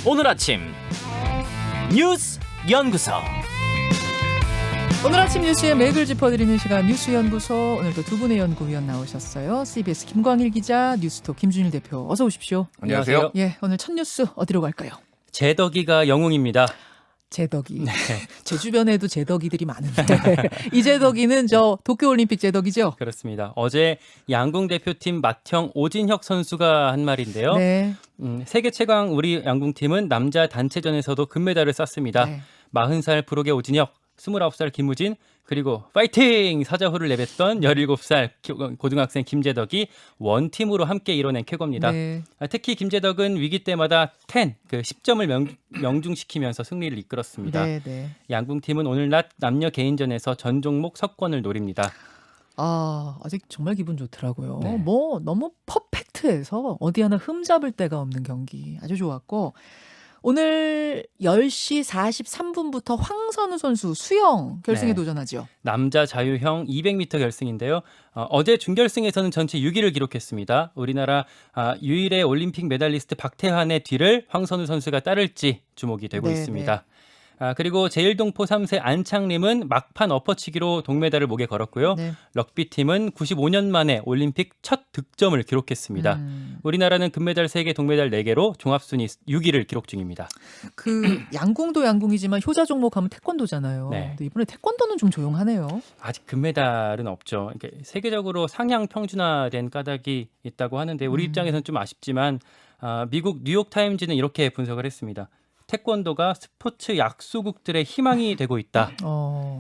오늘 아침 뉴스 연구소. 오늘 아침 뉴스에 맥을 짚어드리는 시간 뉴스연구소. 오늘도 두 분의 연구위원 나오셨어요. CBS 김광일 기자, 뉴스톱 김준일 대표, 어서 오십시오. 안녕하세요. 예, 오늘 첫 뉴스 어디로 갈까요? 제덕이가 영웅입니다. 제덕이. 네. 제 주변에도 제덕이들이 많은데 이 제덕이는 저 도쿄올림픽 제덕이죠? 그렇습니다. 어제 양궁 대표팀 맏형 오진혁 선수가 한 말인데요. 네. 세계 최강 우리 양궁팀은 남자 단체전에서도 금메달을 땄습니다. 네. 40살 프로의 오진혁, 29살 김우진, 그리고 파이팅! 사자후를 내뱉던 17살 고등학생 김제덕이 원팀으로 함께 이뤄낸 쾌거입니다. 네. 특히 김제덕은 위기 때마다 10점을 명중시키면서 승리를 이끌었습니다. 네, 네. 양궁팀은 오늘 낮 남녀 개인전에서 전 종목 석권을 노립니다. 아, 아직 정말 기분 좋더라고요. 네. 뭐 너무 퍼펙트해서 어디 하나 흠잡을 데가 없는 경기 아주 좋았고, 오늘 10시 43분부터 황선우 선수 수영 결승에 네. 도전하죠. 남자 자유형 200m 결승인데요. 어제 준결승에서는 전체 6위를 기록했습니다. 우리나라 유일의 올림픽 메달리스트 박태환의 뒤를 황선우 선수가 따를지 주목이 되고 네, 있습니다. 그리고 제1동포 3세 안창림은 막판 엎어치기로 동메달을 목에 걸었고요. 네. 럭비팀은 95년 만에 올림픽 첫 득점을 기록했습니다. 우리나라는 금메달 3개, 동메달 4개로 종합순위 6위를 기록 중입니다. 그 양궁도 양궁이지만 효자 종목 하면 태권도잖아요. 네. 근데 이번에 태권도는 좀 조용하네요. 아직 금메달은 없죠. 이렇게 세계적으로 상향 평준화된 까닭이 있다고 하는데 우리 입장에서는 좀 아쉽지만 미국 뉴욕타임즈는 이렇게 분석을 했습니다. 태권도가 스포츠 약소국들의 희망이 되고 있다.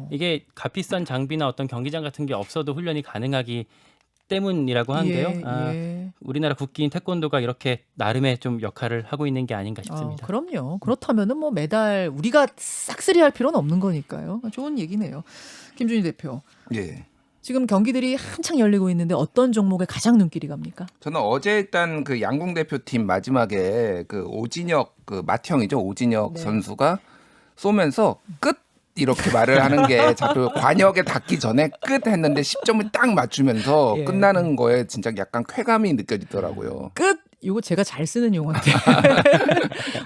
이게 값비싼 장비나 어떤 경기장 같은 게 없어도 훈련이 가능하기 때문이라고 하는데요. 예. 우리나라 국기인 태권도가 이렇게 나름의 좀 역할을 하고 있는 게 아닌가 싶습니다. 그럼요. 그렇다면은 뭐 메달 우리가 싹쓸이 할 필요는 없는 거니까요. 좋은 얘기네요. 김준희 대표. 예. 지금 경기들이 한창 열리고 있는데 어떤 종목에 가장 눈길이 갑니까? 저는 어제 일단 그 양궁 대표팀 마지막에 그 오진혁 그 맏형이죠. 오진혁 네. 선수가 쏘면서 끝 이렇게 말을 하는 게 자꾸 관역에 닿기 전에 끝 했는데 10점을 딱 맞추면서 예. 끝나는 거에 진짜 약간 쾌감이 느껴지더라고요. 끝! 이거 제가 잘 쓰는 용어인데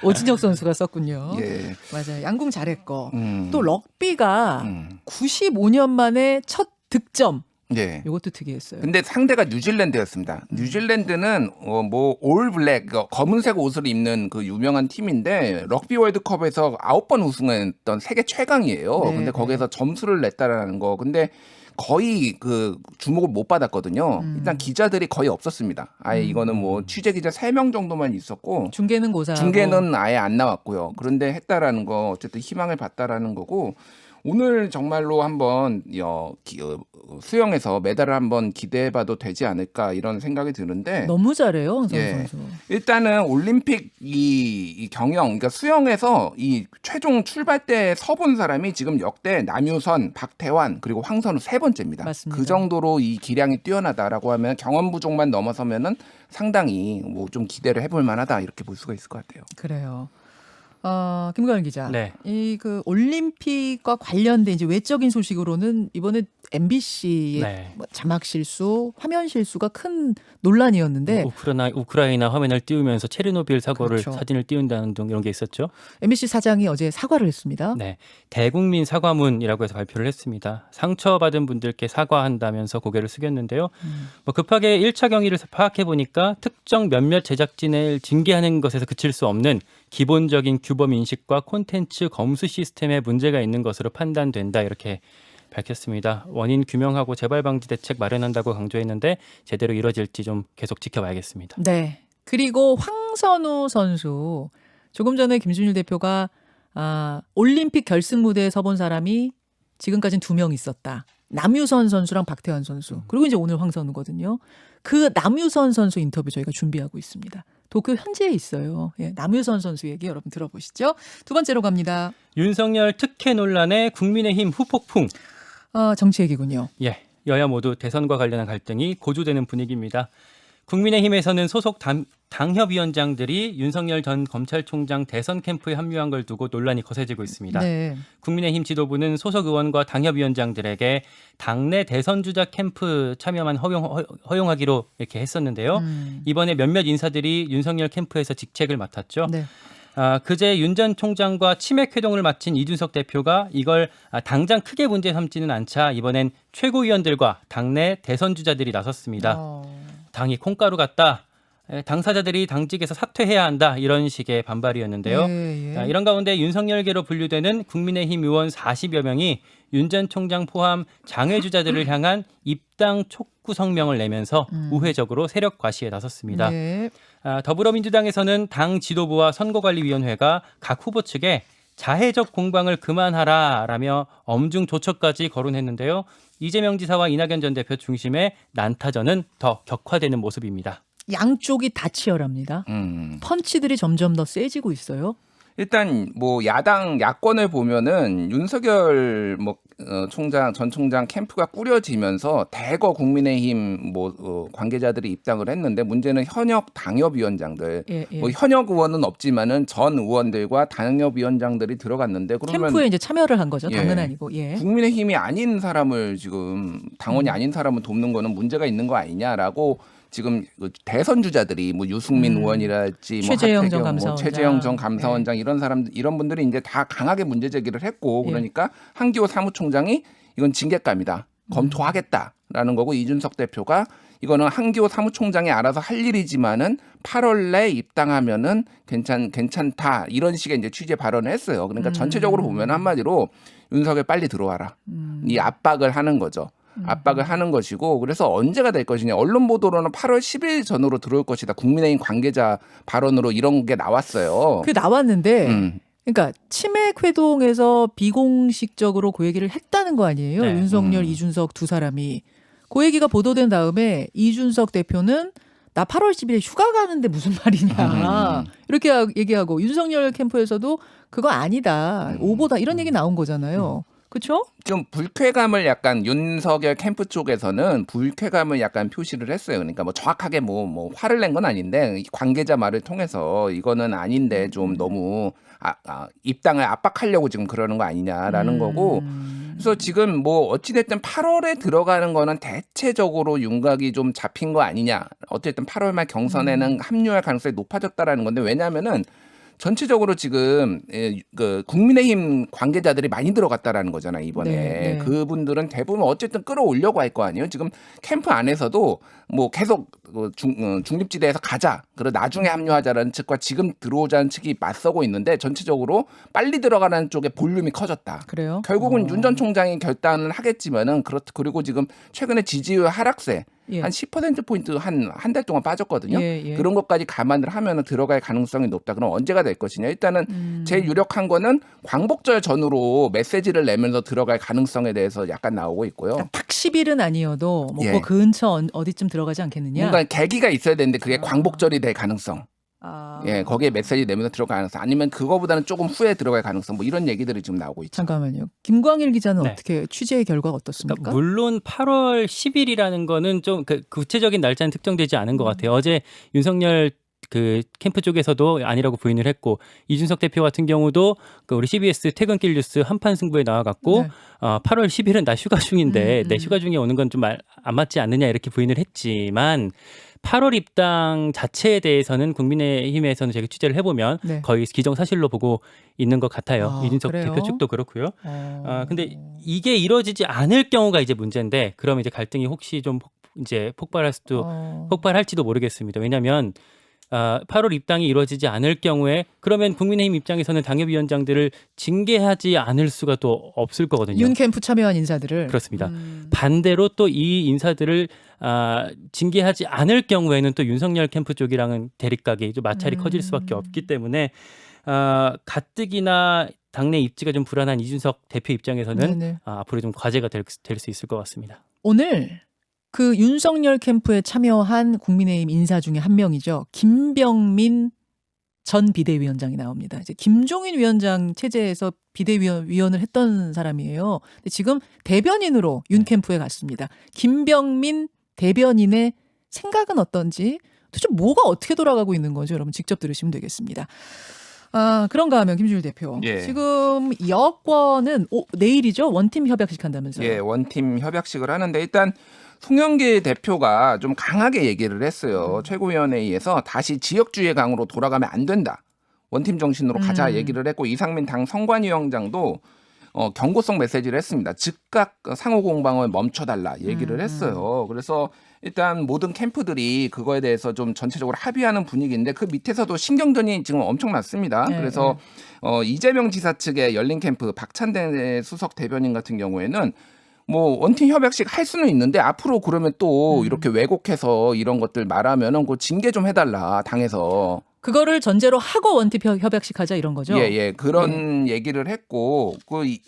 오진혁 선수가 썼군요. 예. 맞아요. 양궁 잘했고 음. 또 럭비가 95년 만에 첫 득점. 예. 이것도 특이했어요. 근데 상대가 뉴질랜드였습니다. 뉴질랜드는 뭐 올 블랙 검은색 옷을 입는 그 유명한 팀인데 럭비 월드컵에서 9번 우승했던 세계 최강이에요. 네, 근데 네. 거기서 점수를 냈다라는 거. 근데 거의 그 주목을 못 받았거든요. 일단 기자들이 거의 없었습니다. 아예 이거는 뭐 취재 기자 3명 정도만 있었고 중계는 고사하고 중계는 아예 안 나왔고요. 그런데 했다라는 거 어쨌든 희망을 봤다라는 거고 오늘 정말로 한번 수영에서 메달을 한번 기대해봐도 되지 않을까 이런 생각이 드는데 너무 잘해요, 황선우 예. 선수. 일단은 올림픽 이 경영, 그러니까 수영에서 이 최종 출발대에 서본 사람이 지금 역대 남유선, 박태환 그리고 황선우 3번째입니다. 맞습니다. 그 정도로 이 기량이 뛰어나다라고 하면 경험 부족만 넘어서면은 상당히 뭐 좀 기대를 해볼 만하다 이렇게 볼 수가 있을 것 같아요. 그래요. 김광일 기자. 네. 이 그 올림픽과 관련된 이제 외적인 소식으로는 이번에 MBC의 네. 뭐 자막 실수, 화면 실수가 큰 논란이었는데 우크라이나 화면을 띄우면서 체르노빌 사고를 그렇죠. 사진을 띄운다는 등 이런 게 있었죠. MBC 사장이 어제 사과를 했습니다. 네, 대국민 사과문이라고 해서 발표를 했습니다. 상처받은 분들께 사과한다면서 고개를 숙였는데요. 뭐 급하게 1차 경위를 파악해 보니까 특정 몇몇 제작진을 징계하는 것에서 그칠 수 없는 기본적인 규범 인식과 콘텐츠 검수 시스템에 문제가 있는 것으로 판단된다 이렇게 밝혔습니다. 원인 규명하고 재발 방지 대책 마련한다고 강조했는데 제대로 이뤄질지 좀 계속 지켜봐야겠습니다. 네. 그리고 황선우 선수. 조금 전에 김준일 대표가 올림픽 결승 무대에 서본 사람이 지금까지는 2명 있었다. 남유선 선수랑 박태환 선수. 그리고 이제 오늘 황선우거든요. 그 남유선 선수 인터뷰 저희가 준비하고 있습니다. 도쿄 현지에 있어요. 예, 남유선 선수 얘기 여러분 들어보시죠. 두 번째로 갑니다. 윤석열 특혜 논란에 국민의힘 후폭풍. 정치 얘기군요. 예, 여야 모두 대선과 관련한 갈등이 고조되는 분위기입니다. 국민의힘에서는 소속 당협위원장들이 윤석열 전 검찰총장 대선 캠프에 합류한 걸 두고 논란이 거세지고 있습니다. 네. 국민의힘 지도부는 소속 의원과 당협위원장들에게 당내 대선 주자 캠프 참여만 허용하기로 이렇게 했었는데요. 이번에 몇몇 인사들이 윤석열 캠프에서 직책을 맡았죠. 네. 그제 윤 전 총장과 치맥 회동을 마친 이준석 대표가 이걸 당장 크게 문제 삼지는 않자 이번엔 최고위원들과 당내 대선 주자들이 나섰습니다. 당이 콩가루 같다. 당사자들이 당직에서 사퇴해야 한다. 이런 식의 반발이었는데요. 예. 이런 가운데 윤석열계로 분류되는 국민의힘 의원 40여 명이 윤 전 총장 포함 장외 주자들을 향한 입당 촉구 성명을 내면서 우회적으로 세력 과시에 나섰습니다. 네. 더불어민주당에서는 당 지도부와 선거관리위원회가 각 후보 측에 자해적 공방을 그만하라라며 엄중 조처까지 거론했는데요. 이재명 지사와 이낙연 전 대표 중심의 난타전은 더 격화되는 모습입니다. 양쪽이 다 치열합니다. 펀치들이 점점 더 세지고 있어요. 일단 뭐 야권을 보면은 윤석열 전 총장 캠프가 꾸려지면서 대거 국민의힘 관계자들이 입당을 했는데 문제는 현역 당협위원장들 예. 현역 의원은 없지만은 전 의원들과 당협위원장들이 들어갔는데 그러면 캠프에 이제 참여를 한 거죠. 예. 당은 아니고. 예. 국민의힘이 아닌 사람을 지금 당원이 아닌 사람을 돕는 거는 문제가 있는 거 아니냐라고 지금 대선 주자들이 뭐 유승민 의원이랄지 최재형 전 하태경, 감사원장, 최재형 전 감사원장 이런 분들이 이제 다 강하게 문제 제기를 했고 그러니까 한기호 사무총장이 이건 징계감이다. 검토하겠다라는 거고 이준석 대표가 이거는 한기호 사무총장이 알아서 할 일이지만은 8월 내 입당하면은 괜찮다 이런 식의 이제 취재 발언을 했어요. 그러니까 전체적으로 보면 한마디로 윤석열 빨리 들어와라. 이 압박을 하는 거죠. 압박을 하는 것이고 그래서 언제가 될 것이냐. 언론 보도로는 8월 10일 전후로 들어올 것이다. 국민의힘 관계자 발언으로 이런 게 나왔어요. 그게 나왔는데 그러니까 치맥 회동에서 비공식적으로 그 얘기를 했다는 거 아니에요. 네. 윤석열, 이준석 두 사람이. 그 얘기가 보도된 다음에 이준석 대표는 나 8월 10일에 휴가 가는데 무슨 말이냐. 이렇게 얘기하고 윤석열 캠프에서도 그거 아니다. 오보다 이런 얘기 나온 거잖아요. 그렇죠? 좀 불쾌감을 약간 윤석열 캠프 쪽에서는 불쾌감을 약간 표시를 했어요. 그러니까 뭐 정확하게 뭐 화를 낸 건 아닌데 관계자 말을 통해서 이거는 아닌데 좀 너무 입당을 압박하려고 지금 그러는 거 아니냐라는 거고. 그래서 지금 뭐 어찌됐든 8월에 들어가는 거는 대체적으로 윤곽이 좀 잡힌 거 아니냐. 어쨌든 8월 말 경선에는 합류할 가능성이 높아졌다라는 건데 왜냐하면은 전체적으로 지금 그 국민의힘 관계자들이 많이 들어갔다라는 거잖아요 이번에. 네. 그분들은 대부분 어쨌든 끌어올려고 할 거 아니에요. 지금 캠프 안에서도 뭐 계속 중립지대에서 가자. 그리고 나중에 합류하자라는 측과 지금 들어오자는 측이 맞서고 있는데 전체적으로 빨리 들어가는 쪽에 볼륨이 커졌다. 그래요? 결국은 윤 전 총장이 결단을 하겠지만은 그리고 지금 최근에 지지율 하락세 예. 한 10%포인트 한 달 동안 빠졌거든요. 예. 그런 것까지 감안을 하면 들어갈 가능성이 높다. 그럼 언제가 될 것이냐. 일단은 제일 유력한 거는 광복절 전후로 메시지를 내면서 들어갈 가능성에 대해서 약간 나오고 있고요. 그러니까 딱 10일은 아니어도 뭐 예. 그 근처 어디쯤 들어가지 않겠느냐. 뭔가 계기가 있어야 되는데 그게 광복절이 될 가능성. 아. 예, 거기에 메시지 내면서 들어갈 가능성. 아니면 그거보다는 조금 후에 들어갈 가능성. 뭐 이런 얘기들이 지금 나오고 있죠. 잠깐만요. 김광일 기자는 네. 어떻게 취재의 결과가 어떻습니까? 그러니까 물론 8월 10일이라는 거는 좀 구체적인 날짜는 특정되지 않은 것 같아요. 어제 윤석열 그 캠프 쪽에서도 아니라고 부인을 했고 이준석 대표 같은 경우도 그 우리 CBS 퇴근길 뉴스 한판 승부에 나와갖고 네. 8월 10일은 나 휴가 중인데 내 휴가 중에 오는 건 좀 안 맞지 않느냐 이렇게 부인을 했지만 8월 입당 자체에 대해서는 국민의힘에서는 제가 취재를 해보면 네. 거의 기정사실로 보고 있는 것 같아요. 이준석 그래요? 대표 측도 그렇고요. 근데 이게 이루어지지 않을 경우가 이제 문제인데 그럼 이제 갈등이 혹시 좀 이제 폭발할지도 모르겠습니다. 왜냐하면 8월 입당이 이루어지지 않을 경우에 그러면 국민의힘 입장에서는 당협위원장들을 징계하지 않을 수가 또 없을 거거든요. 윤 캠프 참여한 인사들을. 그렇습니다. 반대로 또 이 인사들을 징계하지 않을 경우에는 또 윤석열 캠프 쪽이랑은 대립각이 좀 마찰이 커질 수밖에 없기 때문에 가뜩이나 당내 입지가 좀 불안한 이준석 대표 입장에서는 네네. 앞으로 좀 과제가 될 수 있을 것 같습니다. 오늘 그 윤석열 캠프에 참여한 국민의힘 인사 중에 한 명이죠. 김병민 전 비대위원장이 나옵니다. 이제 김종인 위원장 체제에서 비대위원을 했던 사람이에요. 근데 지금 대변인으로 윤 캠프에 갔습니다. 김병민 대변인의 생각은 어떤지 도대체 뭐가 어떻게 돌아가고 있는 건지 여러분 직접 들으시면 되겠습니다. 그런가 하면 김준일 대표. 예. 지금 여권은 내일이죠. 원팀 협약식 한다면서요. 예, 원팀 협약식을 하는데 일단 송영길 대표가 좀 강하게 얘기를 했어요. 최고위원회의에서 다시 지역주의 강으로 돌아가면 안 된다. 원팀 정신으로 가자 얘기를 했고 이상민 당 선관위원장도 경고성 메시지를 했습니다. 즉각 상호 공방을 멈춰달라 얘기를 했어요. 그래서 일단 모든 캠프들이 그거에 대해서 좀 전체적으로 합의하는 분위기인데 그 밑에서도 신경전이 지금 엄청 났습니다. 네, 그래서 이재명 지사 측의 열린 캠프 박찬대 수석 대변인 같은 경우에는 뭐 원팀 협약식 할 수는 있는데 앞으로 그러면 또 이렇게 왜곡해서 이런 것들 말하면은 그 징계 좀 해달라 당에서. 그거를 전제로 하고 원팀 협약식 하자 이런 거죠. 예, 그런 얘기를 했고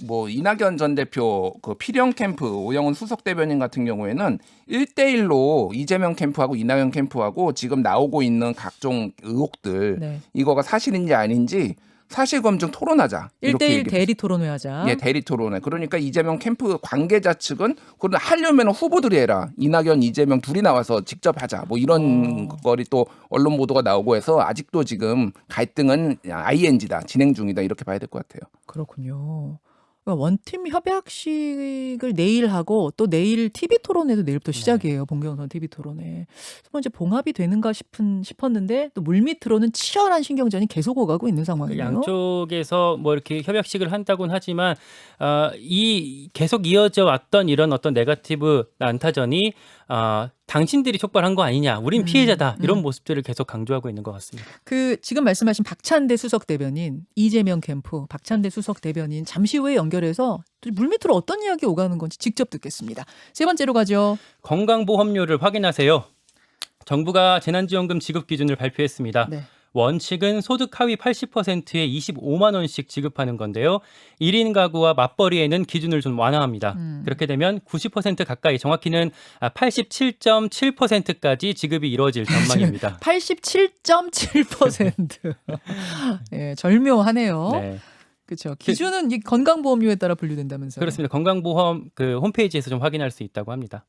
뭐 이낙연 전 대표 그 필영 캠프 오영훈 수석 대변인 같은 경우에는 1대1로 이재명 캠프하고 이낙연 캠프하고 지금 나오고 있는 각종 의혹들 네. 이거가 사실인지 아닌지 사실 검증 토론하자. 이렇게 1대1 대리 토론회 하자. 예, 대리 토론회. 그러니까 이재명 캠프 관계자 측은 그걸 하려면 후보들이 해라. 이낙연, 이재명 둘이 나와서 직접 하자. 뭐 이런 거리 또 언론 보도가 나오고 해서 아직도 지금 갈등은 ING다. 진행 중이다. 이렇게 봐야 될 것 같아요. 그렇군요. 그러니까 원팀 협약식을 내일 하고 또 내일 TV 토론회도 내일부터 시작이에요. 봉경선 TV 토론회. 그래서 이제 봉합이 되는가 싶었는데 또 물밑으로는 치열한 신경전이 계속 오가고 있는 상황이에요. 양쪽에서 뭐 이렇게 협약식을 한다고는 하지만 이 계속 이어져 왔던 이런 어떤 네거티브 난타전이 당신들이 촉발한 거 아니냐, 우린 피해자다 이런 모습들을 계속 강조하고 있는 것 같습니다. 그 지금 말씀하신 박찬대 수석 대변인, 이재명 캠프, 박찬대 수석 대변인 잠시 후에 연결해서 물밑으로 어떤 이야기 오가는 건지 직접 듣겠습니다. 세 번째로 가죠. 건강보험료를 확인하세요. 정부가 재난지원금 지급 기준을 발표했습니다. 네. 원칙은 소득 하위 80%에 25만 원씩 지급하는 건데요. 1인 가구와 맞벌이에는 기준을 좀 완화합니다. 그렇게 되면 90% 가까이, 정확히는 87.7%까지 지급이 이루어질 전망입니다. 87.7%. 예, 절묘하네요. 네. 그렇죠. 기준은 이 건강보험료에 따라 분류된다면서요. 그렇습니다. 건강보험 그 홈페이지에서 좀 확인할 수 있다고 합니다.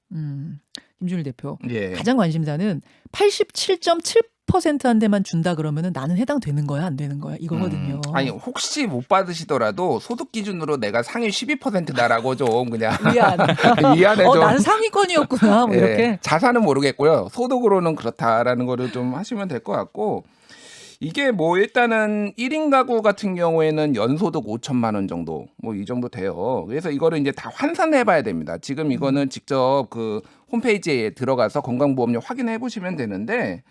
김준일 대표. 예. 가장 관심사는 87.7%한테만 준다 그러면은 나는 해당되는 거야, 안 되는 거야 이거거든요. 아니 혹시 못 받으시더라도 소득 기준으로 내가 상위 12%다라고 좀 그냥 미안. 위안해 좀. 난 상위권이었구나. 뭐 예, 이렇게. 자산은 모르겠고요. 소득으로는 그렇다라는 거를 좀 하시면 될 것 같고 이게 뭐 일단은 1인 가구 같은 경우에는 연소득 5천만 원 정도 뭐 이 정도 돼요. 그래서 이거를 이제 다 환산해 봐야 됩니다. 지금 이거는 직접 그 홈페이지에 들어가서 건강보험료 확인해 보시면 되는데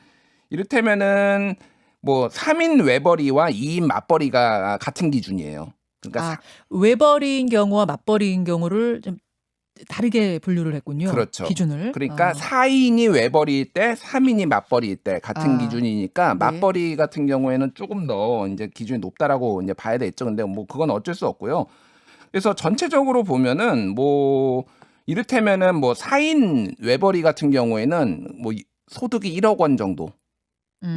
이를테면은 뭐 3인 외벌이와 2인 맞벌이가 같은 기준이에요. 그러니까 외벌이인 경우와 맞벌이인 경우를 좀 다르게 분류를 했군요. 그렇죠. 기준을. 그러니까 4인이 외벌이일 때, 3인이 맞벌이일 때 같은 기준이니까 네. 맞벌이 같은 경우에는 조금 더 이제 기준이 높다라고 이제 봐야 되겠죠. 근데 뭐 그건 어쩔 수 없고요. 그래서 전체적으로 보면은 뭐 이를테면은 뭐 4인 외벌이 같은 경우에는 뭐 소득이 1억 원 정도.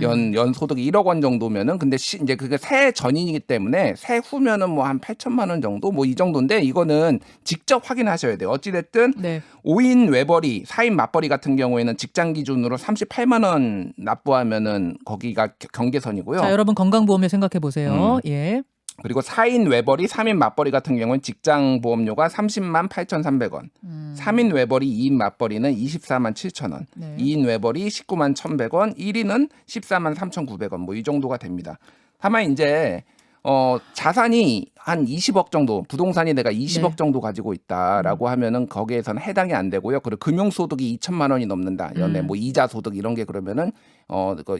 연 소득이 1억 원 정도면은 근데 이제 그게 세 전이기 때문에 세 후면은 뭐 한 8천만 원 정도 뭐 이 정도인데 이거는 직접 확인하셔야 돼요. 어찌 됐든 네. 5인 외벌이, 4인 맞벌이 같은 경우에는 직장 기준으로 38만 원 납부하면은 거기가 경계선이고요. 자, 여러분 건강보험료 생각해 보세요. 예. 그리고 4인 외벌이, 3인 맞벌이 같은 경우는 직장 보험료가 30만 8,300원. 3인 외벌이, 2인 맞벌이는 24만 7,000원. 네. 2인 외벌이 19만 1,100원, 1인은 14만 3,900원. 뭐 이 정도가 됩니다. 다만 이제 자산이 한 20억 정도, 부동산이 내가 20억 네. 정도 가지고 있다라고 하면은 거기에서는 해당이 안 되고요. 그리고 금융소득이 2천만 원이 넘는다. 연애 뭐 이자 소득 이런 게 그러면은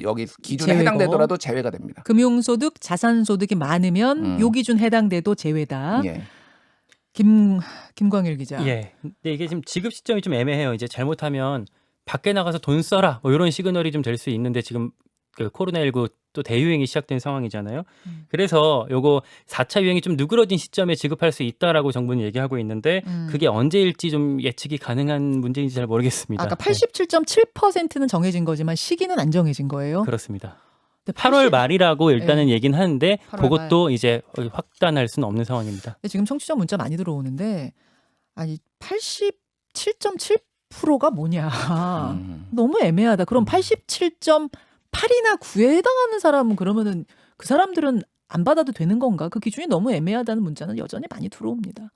여기 기준에 제외고. 해당되더라도 제외가 됩니다. 금융소득, 자산소득이 많으면 요 기준 해당돼도 제외다. 예. 김광일 기자. 예. 근데 이게 지금 지급 시점이 좀 애매해요. 이제 잘못하면 밖에 나가서 돈 써라 뭐 이런 시그널이 좀 될 수 있는데 지금 그 코로나19 또 대유행이 시작된 상황이잖아요. 그래서 요거 4차 유행이 좀 누그러진 시점에 지급할 수 있다라고 정부는 얘기하고 있는데 그게 언제일지 좀 예측이 가능한 문제인지 잘 모르겠습니다. 아까 87.7%는 정해진 거지만 시기는 안 정해진 거예요. 그렇습니다. 근데 8월 말이라고 일단은 얘기는 하는데 8월 그것도 이제 확단할 수는 없는 상황입니다. 근데 지금 청취자 문자 많이 들어오는데 아니 87.7%가 뭐냐. 너무 애매하다. 그럼 87.8이나 9에 해당하는 사람은 그러면은 그 사람들은 안 받아도 되는 건가? 그 기준이 너무 애매하다는 문자는 여전히 많이 들어옵니다.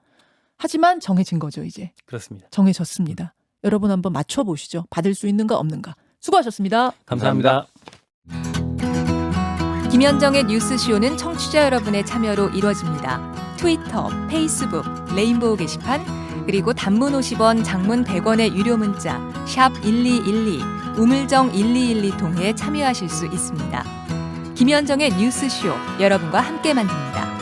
하지만 정해진 거죠, 이제. 그렇습니다. 정해졌습니다. 여러분 한번 맞춰보시죠. 받을 수 있는가 없는가. 수고하셨습니다. 감사합니다. 김현정의 뉴스쇼는 청취자 여러분의 참여로 이루어집니다. 트위터, 페이스북, 레인보우 게시판, 그리고 단문 50원, 장문 100원의 유료 문자 샵 1212, 우물정 1212 통해 참여하실 수 있습니다. 김현정의 뉴스쇼, 여러분과 함께 만듭니다.